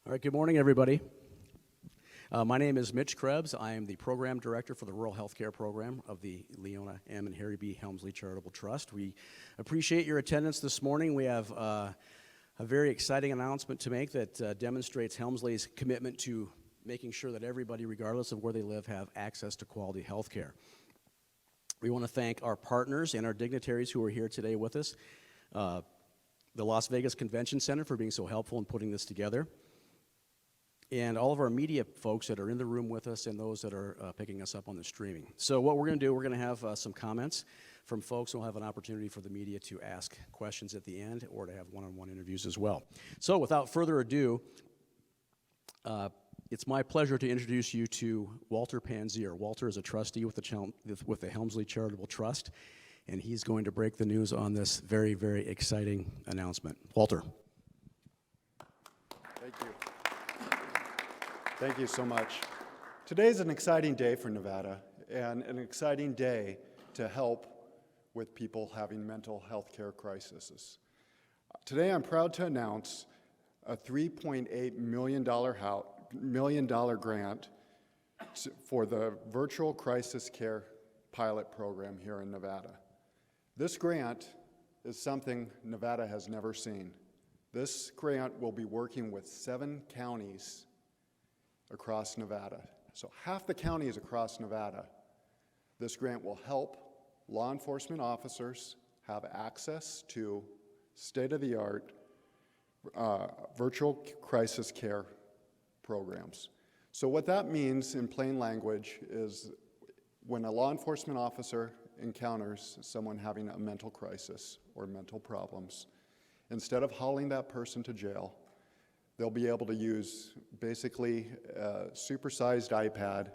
All right, good morning, everybody. My name is Mitch Krebs. I am the Program Director for the Rural Healthcare Program of the Leona M. and Harry B. Helmsley Charitable Trust. We appreciate your attendance this morning. We have a very exciting announcement to make that demonstrates Helmsley's commitment to making sure that everybody, regardless of where they live, have access to quality health care. We want to thank our partners and our dignitaries who are here today with us, the Las Vegas Convention Center for being so helpful in putting this together, and all of our media folks that are in the room with us and those that are picking us up on the streaming. So what we're going to do, we're going to have some comments from folks. We'll have an opportunity for the media to ask questions at the end or to have one-on-one interviews as well. So without further ado, it's my pleasure to introduce you to Walter Panzier. Walter is a trustee with the Helmsley Charitable Trust, and he's going to break the news on this very, very exciting announcement. Walter. Thank you. Thank you so much. Today is an exciting day for Nevada and an exciting day to help with people having mental health care crises. Today I'm proud to announce a $3.8 million grant for the Virtual Crisis Care Pilot Program here in Nevada. This grant is something Nevada has never seen. This grant will be working with 7 counties across Nevada. So half the counties across Nevada. This grant will help law enforcement officers have access to state-of-the-art virtual crisis care programs. So what that means in plain language is when a law enforcement officer encounters someone having a mental crisis or mental problems, instead of hauling that person to jail, they'll be able to use basically a supersized iPad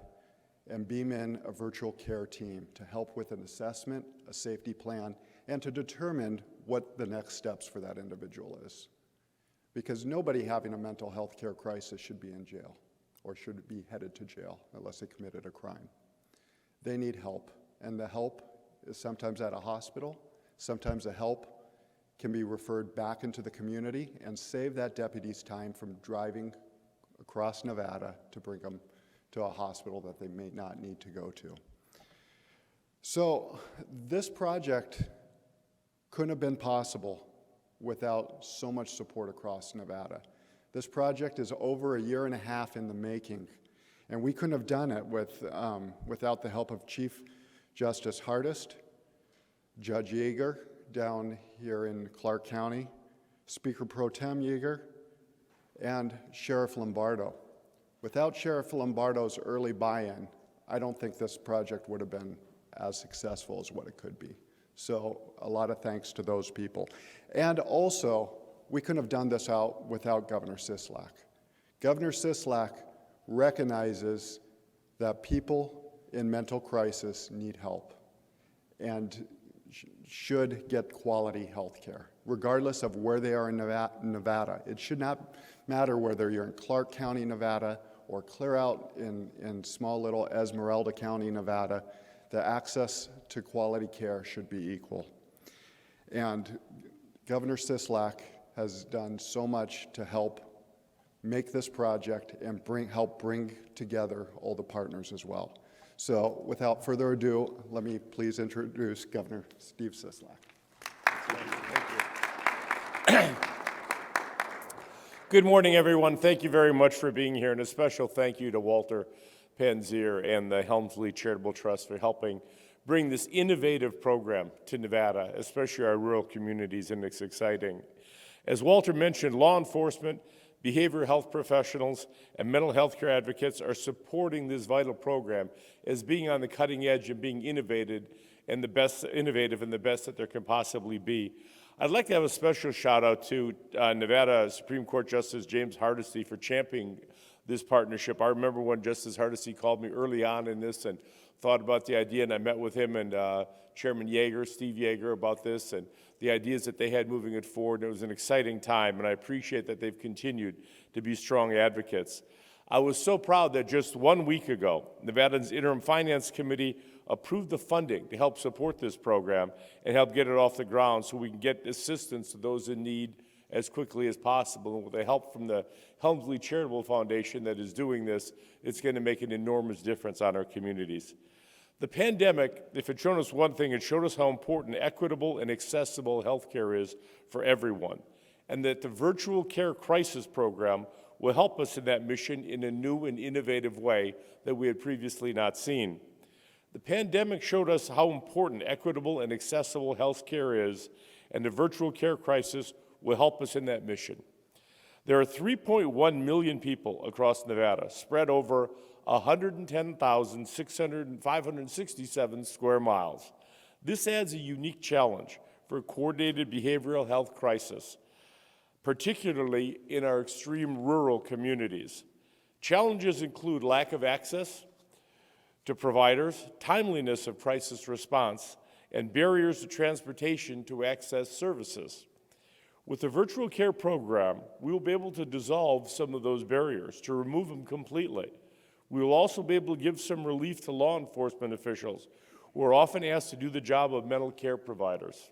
and beam in a virtual care team to help with an assessment, a safety plan, and to determine what the next steps for that individual is. Because nobody having a mental health care crisis should be in jail or should be headed to jail unless they committed a crime. They need help, and the help is sometimes at a hospital, sometimes the help can be referred back into the community and save that deputy's time from driving across Nevada to bring them to a hospital that they may not need to go to. So this project couldn't have been possible without so much support across Nevada. This project is over a year and a half in the making, and we couldn't have done it without the help of Chief Justice Hardest, Judge Yeager, down here in Clark County, Speaker Pro Tem Yeager, and Sheriff Lombardo. Without Sheriff Lombardo's early buy-in, I don't think this project would have been as successful as what it could be. So a lot of thanks to those people. And also, we couldn't have done this without Governor Sisolak. Governor Sisolak recognizes that people in mental crisis need help and should get quality health care, regardless of where they are in Nevada. It should not matter whether you're in Clark County, Nevada, or clear out in small little Esmeralda County, Nevada. The access to quality care should be equal. And Governor Sisolak has done so much to help make this project and help bring together all the partners as well. So without further ado, let me please introduce Governor Steve Sisolak. Thank you. Good morning, everyone. Thank you very much for being here, and a special thank you to Walter Panzier and the Helmsley Charitable Trust for helping bring this innovative program to Nevada, especially our rural communities, and it's exciting. As Walter mentioned, law enforcement, behavioral health professionals, and mental health care advocates are supporting this vital program as being on the cutting edge and being innovative and the best that there can possibly be. I'd like to have a special shout out to Nevada Supreme Court Justice James Hardesty for championing this partnership. I remember when Justice Hardesty called me early on in this and thought about the idea, and I met with him and Chairman Yeager, Steve Yeager, about this and the ideas that they had moving it forward. And it was an exciting time, and I appreciate that they've continued to be strong advocates. I was so proud that just 1 week ago, Nevada's Interim Finance Committee approved the funding to help support this program and help get it off the ground so we can get assistance to those in need as quickly as possible. And with the help from the Helmsley Charitable Foundation that is doing this, it's going to make an enormous difference on our communities. The pandemic, if it showed us one thing, it showed us how important equitable and accessible healthcare is for everyone, and that the virtual care crisis program will help us in that mission in a new and innovative way that we had previously not seen. The pandemic showed us how important equitable and accessible health care is, and the virtual care crisis will help us in that mission. There are 3.1 million people across Nevada, spread over 110,567 square miles. This adds a unique challenge for a coordinated behavioral health crisis, particularly in our extreme rural communities. Challenges include lack of access to providers, timeliness of crisis response, and barriers to transportation to access services. With the virtual care program, we will be able to dissolve some of those barriers, to remove them completely. We will also be able to give some relief to law enforcement officials who are often asked to do the job of mental care providers.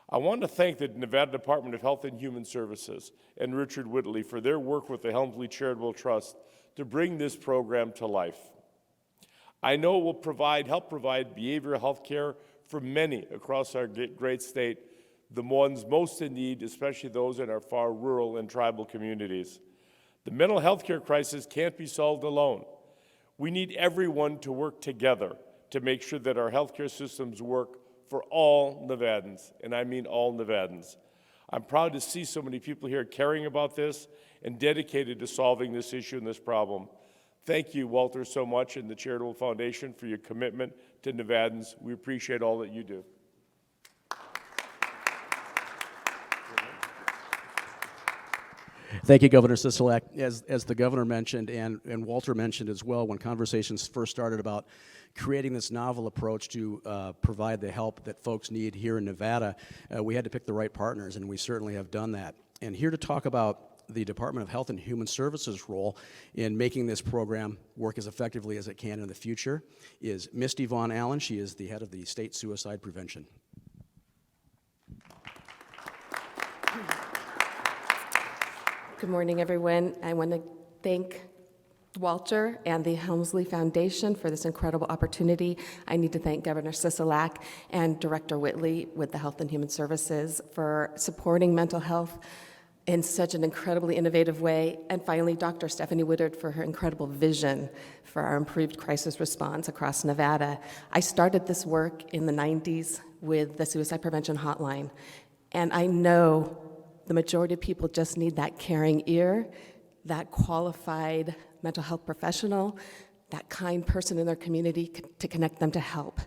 I want to thank the Nevada Department of Health and Human Services and Richard Whitley for their work with the Helmsley Charitable Trust to bring this program to life. I know it will help provide behavioral health care for many across our great state, the ones most in need, especially those in our far rural and tribal communities. The mental health care crisis can't be solved alone. We need everyone to work together to make sure that our healthcare systems work for all Nevadans, and I mean all Nevadans. I'm proud to see so many people here caring about this and dedicated to solving this issue and this problem. Thank you, Walter, so much, and the Charitable Foundation for your commitment to Nevadans. We appreciate all that you do. Thank you, Governor Sisolak. As the governor mentioned and Walter mentioned as well, when conversations first started about creating this novel approach to provide the help that folks need here in Nevada, we had to pick the right partners, and we certainly have done that. And here to talk about the Department of Health and Human Services role in making this program work as effectively as it can in the future is Misty Vaughn Allen. She is the head of the State Suicide Prevention. Good morning, everyone. I want to thank Walter and the Helmsley Foundation for this incredible opportunity. I need to thank Governor Sisolak and Director Whitley with the Health and Human Services for supporting mental health in such an incredibly innovative way. And finally, Dr. Stephanie Woodard for her incredible vision for our improved crisis response across Nevada. I started this work in the 90s with the Suicide Prevention Hotline, and I know the majority of people just need that caring ear, that qualified mental health professional, that kind person in their community to connect them to help.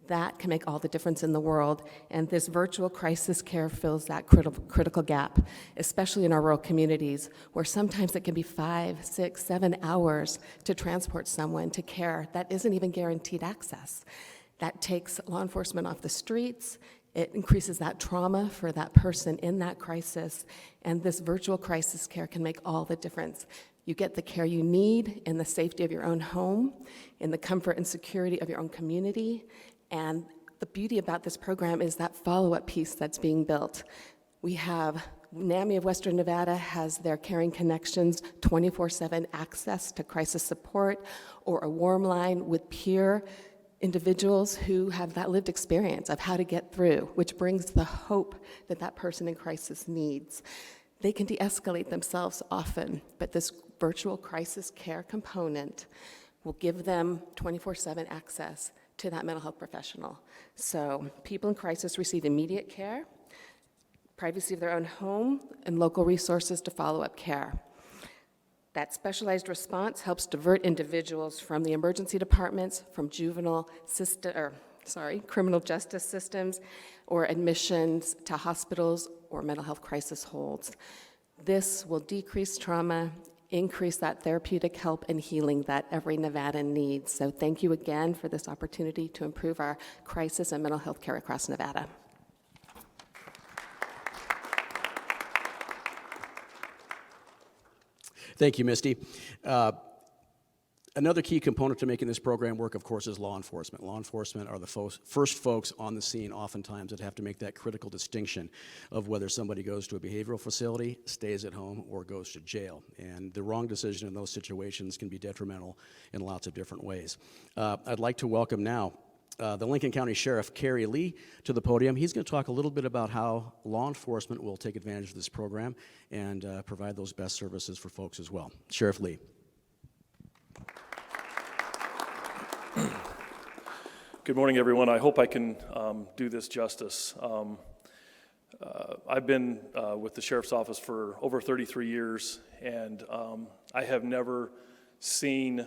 That can make all the difference in the world, and this virtual crisis care fills that critical gap, especially in our rural communities, where sometimes it can be 5, 6, 7 hours to transport someone to care that isn't even guaranteed access. That takes law enforcement off the streets. It increases that trauma for that person in that crisis, and this virtual crisis care can make all the difference. You get the care you need in the safety of your own home, in the comfort and security of your own community, and the beauty about this program is that follow-up piece that's being built. We have NAMI of Western Nevada has their Caring Connections 24/7 access to crisis support, or a warm line with peer individuals who have that lived experience of how to get through, which brings the hope that that person in crisis needs. They can de-escalate themselves often, but this virtual crisis care component will give them 24/7 access to that mental health professional. So people in crisis receive immediate care, privacy of their own home, and local resources to follow up care. That specialized response helps divert individuals from the emergency departments, from criminal justice systems, or admissions to hospitals or mental health crisis holds. This will decrease trauma, increase that therapeutic help and healing that every Nevadan needs. So thank you again for this opportunity to improve our crisis and mental health care across Nevada. Thank you, Misty. Another key component to making this program work, of course, is law enforcement. Law enforcement are the first folks on the scene oftentimes that have to make that critical distinction of whether somebody goes to a behavioral facility, stays at home, or goes to jail. And the wrong decision in those situations can be detrimental in lots of different ways. I'd like to welcome now the Lincoln County Sheriff, Kerry Lee, to the podium. He's going to talk a little bit about how law enforcement will take advantage of this program and provide those best services for folks as well. Sheriff Lee. Good morning, everyone. I hope I can do this justice. I've been with the Sheriff's Office for over 33 years, and I have never seen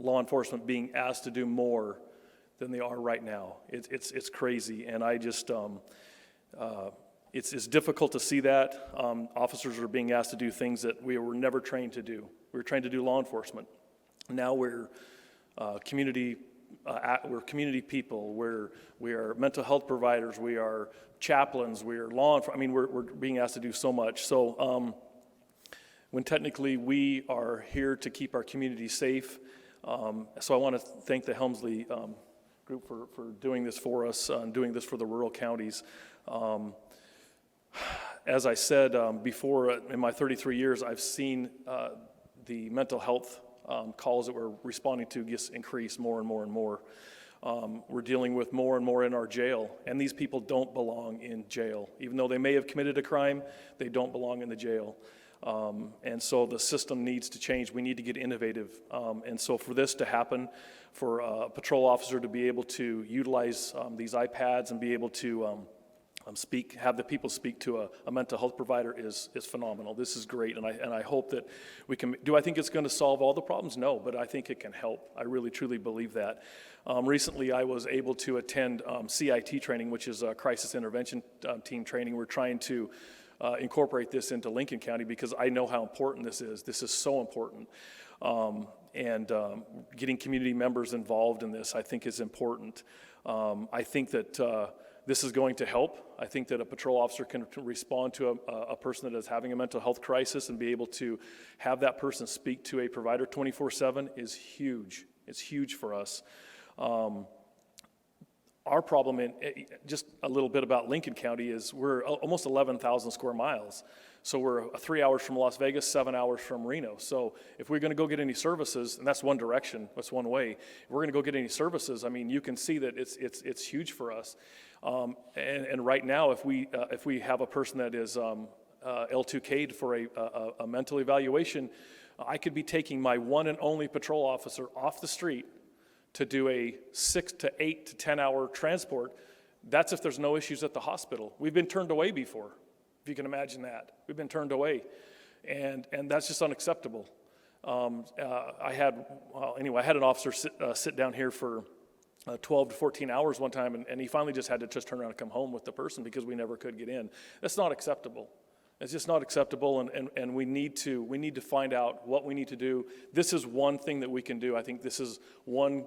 law enforcement being asked to do more than they are right now. It's crazy, and I just, it's difficult to see that. Officers are being asked to do things that we were never trained to do. We were trained to do law enforcement. Now we're community people, we are mental health providers, we are chaplains, we are we're being asked to do so much. So when technically we are here to keep our community safe, so I want to thank the Helmsley group for doing this for us, and doing this for the rural counties. As I said before, in my 33 years, I've seen the mental health calls that we're responding to just increase more and more and more. We're dealing with more and more in our jail, and these people don't belong in jail. Even though they may have committed a crime, they don't belong in the jail. And so the system needs to change. We need to get innovative. And so for this to happen, for a patrol officer to be able to utilize these iPads and be able to have the people speak to a mental health provider is phenomenal. This is great, and I hope that we can. Do I think it's going to solve all the problems? No, but I think it can help. I really truly believe that. Recently, I was able to attend CIT training, which is a crisis intervention team training. We're trying to incorporate this into Lincoln County because I know how important this is. This is so important. And getting community members involved in this, I think, is important. I think that this is going to help. I think that a patrol officer can respond to a person that is having a mental health crisis and be able to have that person speak to a provider 24/7 is huge. It's huge for us. Our problem, just a little bit about Lincoln County, is we're almost 11,000 square miles. So we're 3 hours from Las Vegas, 7 hours from Reno. So if we're going to go get any services, and that's one direction, that's one way. If we're going to go get any services, I mean, you can see that it's huge for us. And right now, if we have a person that is L2K'd for a mental evaluation, I could be taking my one and only patrol officer off the street to do a 6 to 8 to 10 hour transport. That's if there's no issues at the hospital. We've been turned away before, if you can imagine that. We've been turned away, and that's just unacceptable. I had an officer sit down here for 12 to 14 hours one time, and he finally just had to turn around and come home with the person because we never could get in. That's not acceptable. It's just not acceptable, and we need to find out what we need to do. This is one thing that we can do. I think this is one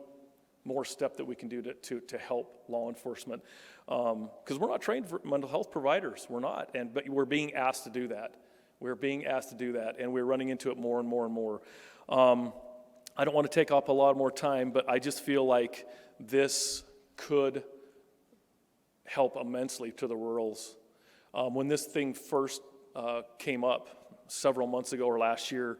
more step that we can do to help law enforcement, because we're not trained for mental health providers. We're not, but we're being asked to do that. We're being asked to do that, and we're running into it more and more and more. I don't want to take up a lot more time, but I just feel like this could help immensely to the rurals. When this thing first came up several months ago or last year,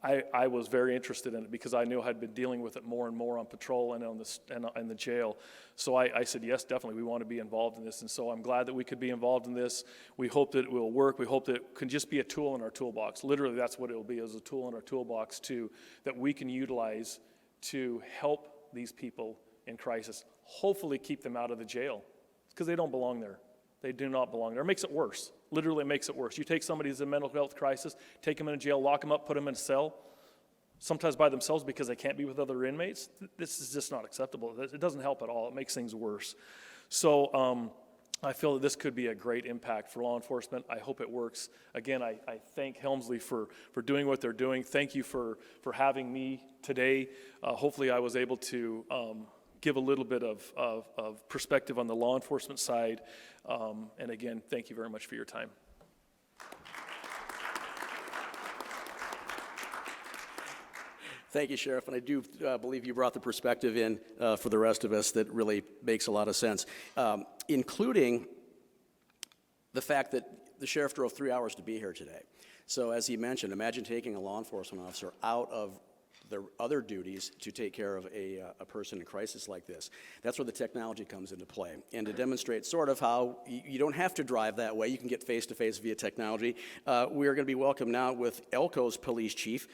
I was very interested in it because I knew I'd been dealing with it more and more on patrol and in the jail. So I said, yes, definitely, we want to be involved in this. And so I'm glad that we could be involved in this. We hope that it will work. We hope that it can just be a tool in our toolbox. Literally, that's what it will be, is a tool in our toolbox that we can utilize to help these people in crisis, hopefully keep them out of the jail, because they don't belong there. They do not belong there. It makes it worse. Literally, it makes it worse. You take somebody who's in a mental health crisis, take them in a jail, lock them up, put them in a cell, sometimes by themselves because they can't be with other inmates. This is just not acceptable. It doesn't help at all. It makes things worse. So I feel that this could be a great impact for law enforcement. I hope it works. Again, I thank Helmsley for doing what they're doing. Thank you for having me today. Hopefully I was able to give a little bit of perspective on the law enforcement side. And again, thank you very much for your time. Thank you, Sheriff, and I do believe you brought the perspective in for the rest of us that really makes a lot of sense, including the fact that the sheriff drove 3 hours to be here today. So as he mentioned, imagine taking a law enforcement officer out of their other duties to take care of a person in crisis like this. That's where the technology comes into play. And to demonstrate sort of how you don't have to drive that way, you can get face-to-face via technology. We are going to be welcome now with Elko's police chief,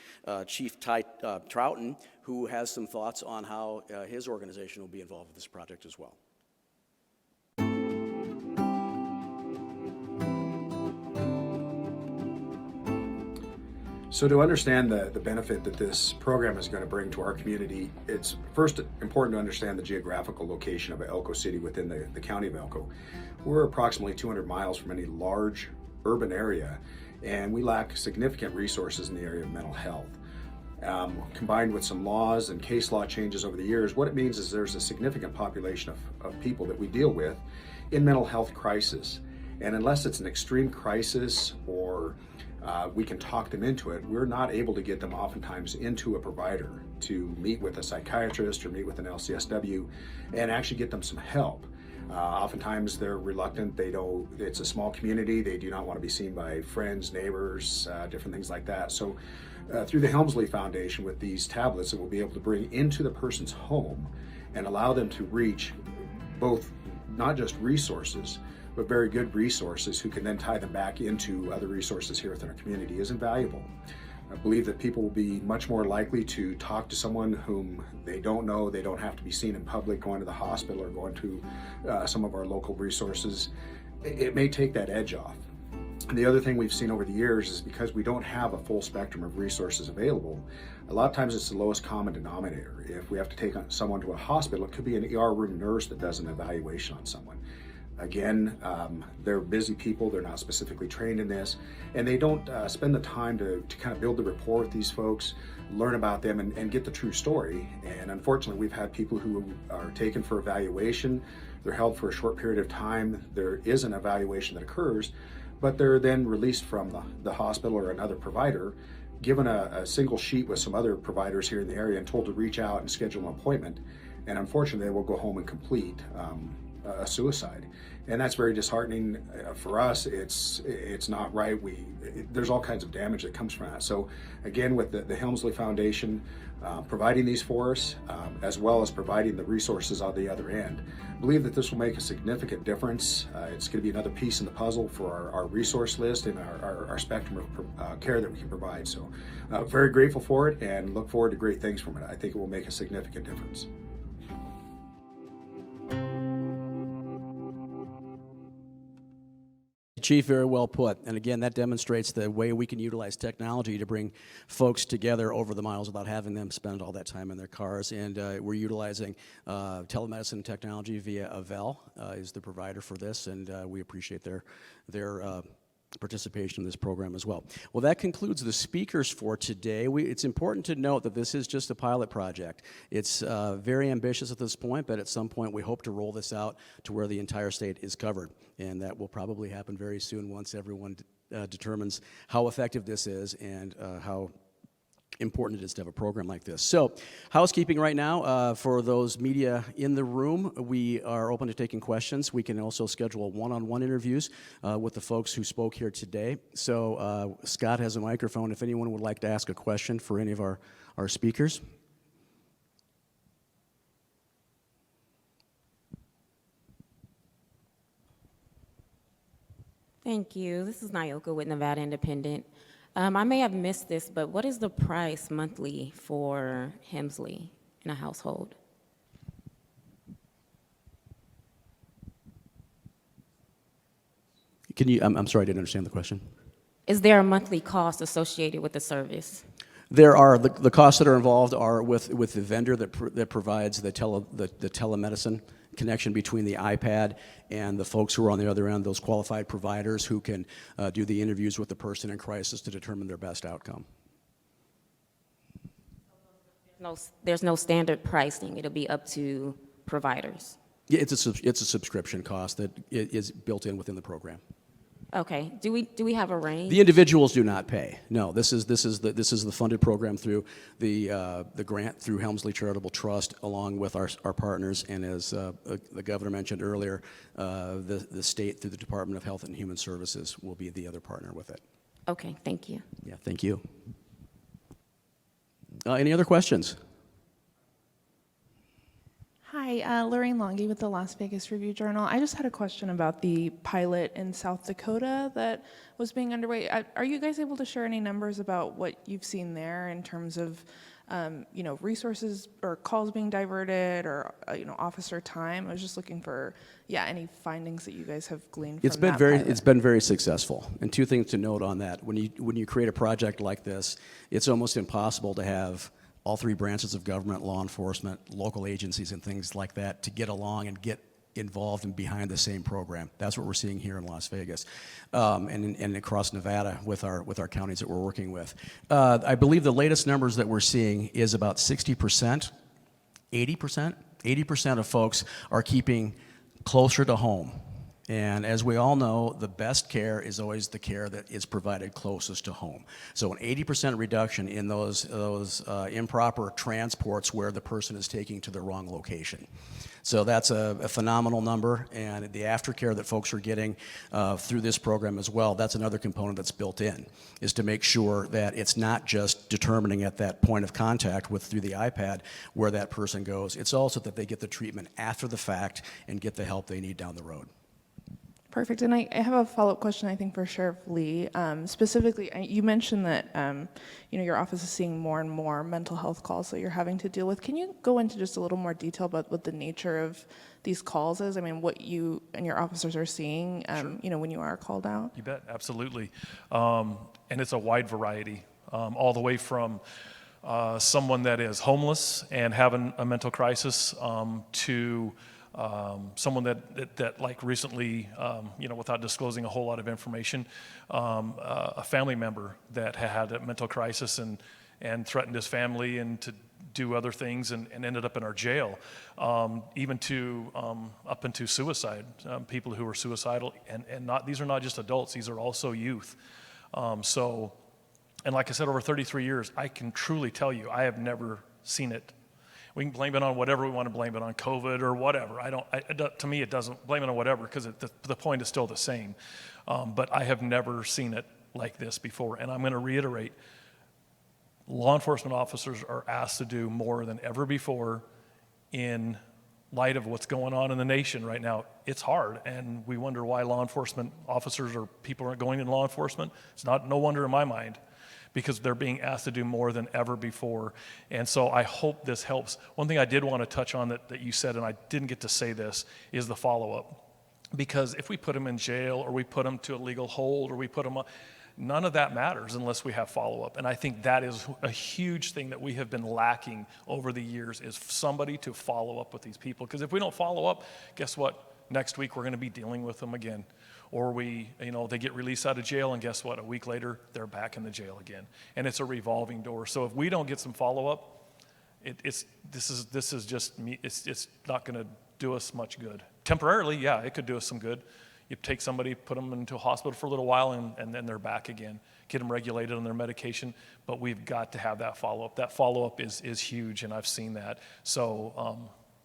Chief Ty Troughton, who has some thoughts on how his organization will be involved with this project as well. So to understand the benefit that this program is going to bring to our community, it's first important to understand the geographical location of Elko City within the county of Elko. We're approximately 200 miles from any large urban area, and we lack significant resources in the area of mental health. Combined with some laws and case law changes over the years, what it means is there's a significant population of people that we deal with in mental health crisis. And unless it's an extreme crisis or we can talk them into it, we're not able to get them oftentimes into a provider to meet with a psychiatrist or meet with an LCSW and actually get them some help. Oftentimes they're reluctant. It's a small community. They do not want to be seen by friends, neighbors, different things like that. So through the Helmsley Foundation with these tablets that we'll be able to bring into the person's home and allow them to reach both not just resources, but very good resources who can then tie them back into other resources here within our community is invaluable. I believe that people will be much more likely to talk to someone whom they don't know. They don't have to be seen in public going to the hospital or going to some of our local resources. It may take that edge off. And the other thing we've seen over the years is because we don't have a full spectrum of resources available, a lot of times it's the lowest common denominator. If we have to take someone to a hospital, it could be an ER room nurse that does an evaluation on someone. Again, they're busy people, they're not specifically trained in this, and they don't spend the time to kind of build the rapport with these folks, learn about them, and get the true story. And unfortunately, we've had people who are taken for evaluation, they're held for a short period of time, there is an evaluation that occurs, but they're then released from the hospital or another provider, given a single sheet with some other providers here in the area and told to reach out and schedule an appointment. And unfortunately, they will go home and complete a suicide. And that's very disheartening for us. It's not right. There's all kinds of damage that comes from that. So again, with the Helmsley Foundation providing these for us, as well as providing the resources on the other end, I believe that this will make a significant difference. It's going to be another piece in the puzzle for our resource list and our spectrum of care that we can provide. So very grateful for it and look forward to great things from it. I think it will make a significant difference. Chief, very well put. And again, that demonstrates the way we can utilize technology to bring folks together over the miles without having them spend all that time in their cars. And we're utilizing telemedicine technology via Avel is the provider for this, and we appreciate their participation in this program as well. Well, that concludes the speakers for today. It's important to note that this is just a pilot project. It's very ambitious at this point, but at some point we hope to roll this out to where the entire state is covered. And that will probably happen very soon once everyone determines how effective this is and how important it is to have a program like this. So, housekeeping right now, for those media in the room, we are open to taking questions. We can also schedule one-on-one interviews with the folks who spoke here today. So, Scott has a microphone if anyone would like to ask a question for any of our speakers. Thank you. This is Nyoka with Nevada Independent. I may have missed this, but what is the price monthly for Helmsley in a household? Can you, I'm sorry, I didn't understand the question. Is there a monthly cost associated with the service? There are, the costs that are involved are with the vendor that provides the telemedicine connection between the iPad and the folks who are on the other end, those qualified providers who can do the interviews with the person in crisis to determine their best outcome. There's no standard pricing. It'll be up to providers. Yeah, it's a subscription cost that is built in within the program. Okay, do we have a range? The individuals do not pay. No, this is the funded program through the grant through Helmsley Charitable Trust, along with our partners, and as the governor mentioned earlier, the state through the Department of Health and Human Services will be the other partner with it. Okay, thank you. Yeah, thank you. Any other questions? Hi, Lorraine Longy with the Las Vegas Review-Journal. I just had a question about the pilot in South Dakota that was being underway. Are you guys able to share any numbers about what you've seen there in terms of, resources or calls being diverted or, officer time? I was just looking for, any findings that you guys have gleaned from that pilot. It's been very successful. And two things to note on that: when you create a project like this, it's almost impossible to have all three branches of government, law enforcement, local agencies, and things like that to get along and get involved and behind the same program. That's what we're seeing here in Las Vegas, and across Nevada with our counties that we're working with. I believe the latest numbers that we're seeing is about 60%, 80% of folks are keeping closer to home. And as we all know, the best care is always the care that is provided closest to home. So an 80% reduction in those improper transports where the person is taking to the wrong location. So that's a phenomenal number, and the aftercare that folks are getting through this program as well, that's another component that's built in, is to make sure that it's not just determining at that point of contact through the iPad where that person goes. It's also that they get the treatment after the fact and get the help they need down the road. Perfect. And I have a follow-up question, I think, for Sheriff Lee. Specifically, you mentioned that your office is seeing more and more mental health calls that you're having to deal with. Can you go into just a little more detail about what the nature of these calls is? I mean, what you and your officers are seeing, when you are called out? You bet, absolutely. And it's a wide variety, all the way from someone that is homeless and having a mental crisis to someone that like recently, without disclosing a whole lot of information, a family member that had a mental crisis and threatened his family and to do other things and ended up in our jail, even to up into suicide, people who are suicidal, and these are not just adults, these are also youth. And like I said, over 33 years, I can truly tell you, I have never seen it. We can blame it on whatever we want to blame it on, COVID or whatever. To me, it doesn't blame it on whatever, because the point is still the same. But I have never seen it like this before. And I'm going to reiterate, law enforcement officers are asked to do more than ever before in light of what's going on in the nation right now. It's hard, and we wonder why law enforcement officers or people aren't going in law enforcement. It's no wonder in my mind, because they're being asked to do more than ever before. And so I hope this helps. One thing I did want to touch on that you said, and I didn't get to say this, is the follow-up. Because if we put them in jail or we put them to a legal hold or we put them up, none of that matters unless we have follow-up. And I think that is a huge thing that we have been lacking over the years, is somebody to follow up with these people. Because if we don't follow up, guess what? Next week we're going to be dealing with them again. Or they get released out of jail, and guess what? A week later, they're back in the jail again. And it's a revolving door. So if we don't get some follow-up, this is just me. It's not going to do us much good. Temporarily, yeah, it could do us some good. You take somebody, put them into a hospital for a little while, and then they're back again. Get them regulated on their medication. But we've got to have that follow-up. That follow-up is huge, and I've seen that. So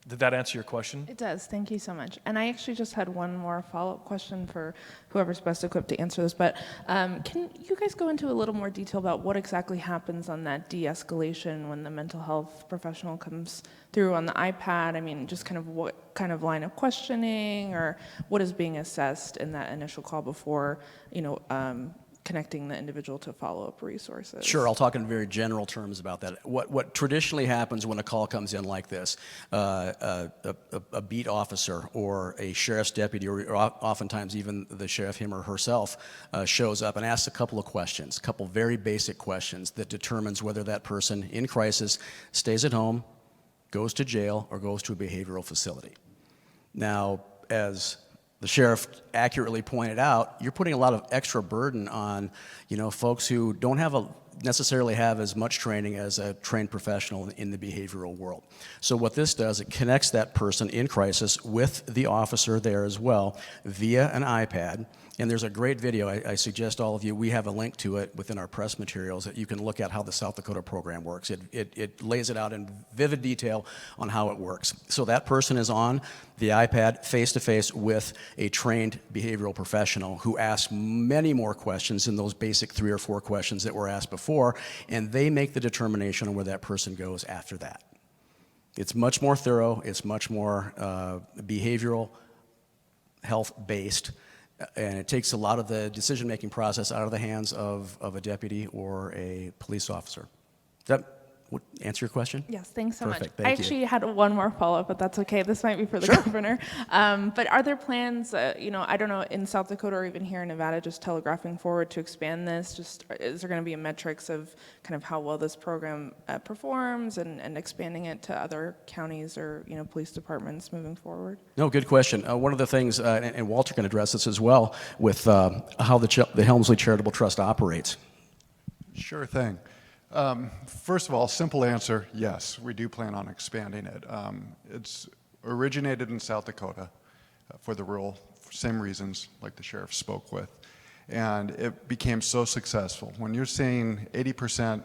did that answer your question? It does. Thank you so much. And I actually just had one more follow-up question for whoever's best equipped to answer this. But can you guys go into a little more detail about what exactly happens on that de-escalation when the mental health professional comes through on the iPad? I mean, just kind of what kind of line of questioning or what is being assessed in that initial call before, connecting the individual to follow-up resources? Sure, I'll talk in very general terms about that. What traditionally happens when a call comes in like this, a beat officer or a sheriff's deputy, or oftentimes even the sheriff, him or herself, shows up and asks a couple of questions, a couple very basic questions that determines whether that person in crisis stays at home, goes to jail, or goes to a behavioral facility. Now, as the sheriff accurately pointed out, you're putting a lot of extra burden on, folks who don't have necessarily have as much training as a trained professional in the behavioral world. So what this does, it connects that person in crisis with the officer there as well via an iPad. And there's a great video, I suggest all of you, we have a link to it within our press materials that you can look at how the South Dakota program works. It lays it out in vivid detail on how it works. So that person is on the iPad face-to-face with a trained behavioral professional who asks many more questions than those basic 3 or 4 questions that were asked before, and they make the determination on where that person goes after that. It's much more thorough, it's much more behavioral health-based, and it takes a lot of the decision-making process out of the hands of a deputy or a police officer. Does that answer your question? Yes, thanks so Perfect, much. thank I you. actually had one more follow-up, but that's okay. This might be for the governor. But are there plans, I don't know, in South Dakota or even here in Nevada, just telegraphing forward to expand this? Just is there going to be a metrics of kind of how well this program performs and expanding it to other counties or, police departments moving forward? No, good question. One of the things, and Walter can address this as well, with how the Helmsley Charitable Trust operates. Sure thing. First of all, simple answer, yes, we do plan on expanding it. It's originated in South Dakota for the rural, same reasons like the sheriff spoke with. And it became so successful. When you're seeing 80%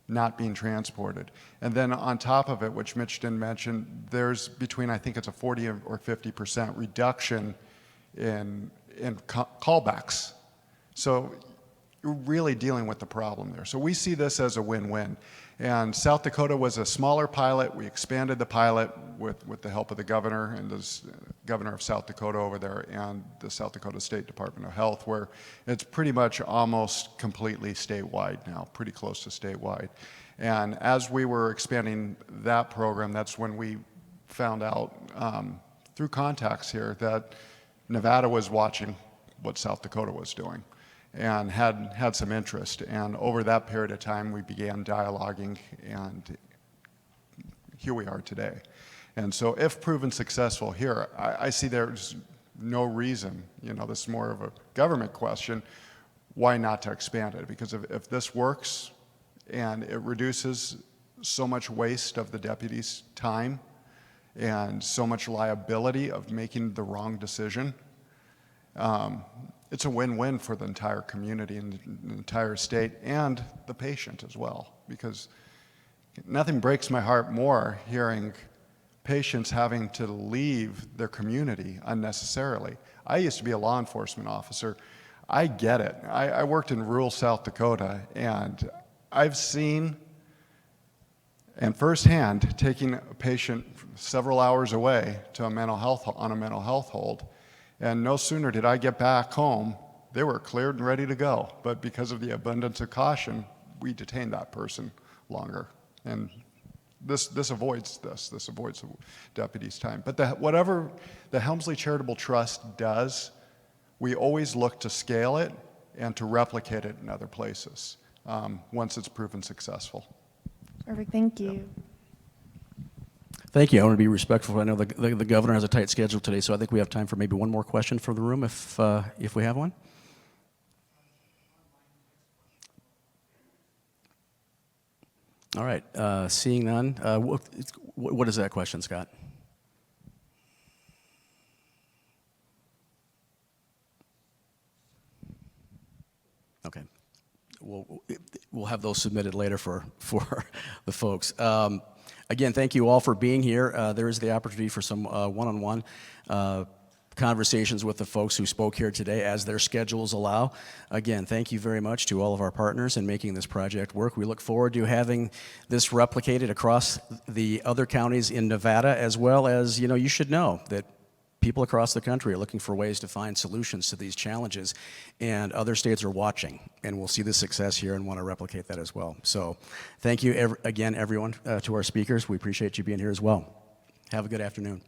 not being transported, and then on top of it, which Mitch didn't mention, there's between, I think it's a 40 or 50% reduction in callbacks. So you're really dealing with the problem there. So we see this as a win-win. And South Dakota was a smaller pilot. We expanded the pilot with the help of the governor and the governor of South Dakota over there and the South Dakota State Department of Health, where it's pretty much almost completely statewide now, pretty close to statewide. And as we were expanding that program, that's when we found out through contacts here that Nevada was watching what South Dakota was doing and had some interest. And over that period of time, we began dialoguing, and here we are today. And so if proven successful here, I see there's no reason, this is more of a government question, why not to expand it? Because if this works and it reduces so much waste of the deputy's time and so much liability of making the wrong decision, it's a win-win for the entire community and the entire state and the patient as well, because nothing breaks my heart more hearing patients having to leave their community unnecessarily. I used to be a law enforcement officer. I get it. I worked in rural South Dakota, and I've seen and firsthand taking a patient several hours away to on a mental health hold. And no sooner did I get back home, they were cleared and ready to go. But because of the abundance of caution, we detained that person longer. And this avoids this. This avoids the deputy's time. But whatever the Helmsley Charitable Trust does, we always look to scale it and to replicate it in other places once it's proven successful. Perfect, thank you. Thank you. I want to be respectful. I know the governor has a tight schedule today, so I think we have time for maybe one more question from the room if we have one. All right. Seeing none, what is that question, Scott? Okay. We'll have those submitted later for the folks. Again, thank you all for being here. There is the opportunity for some one-on-one conversations with the folks who spoke here today as their schedules allow. Again, thank you very much to all of our partners in making this project work. We look forward to having this replicated across the other counties in Nevada, as well as, you should know that people across the country are looking for ways to find solutions to these challenges, and other states are watching, and we'll see the success here and want to replicate that as well. So thank you again, everyone, to our speakers. We appreciate you being here as well. Have a good afternoon.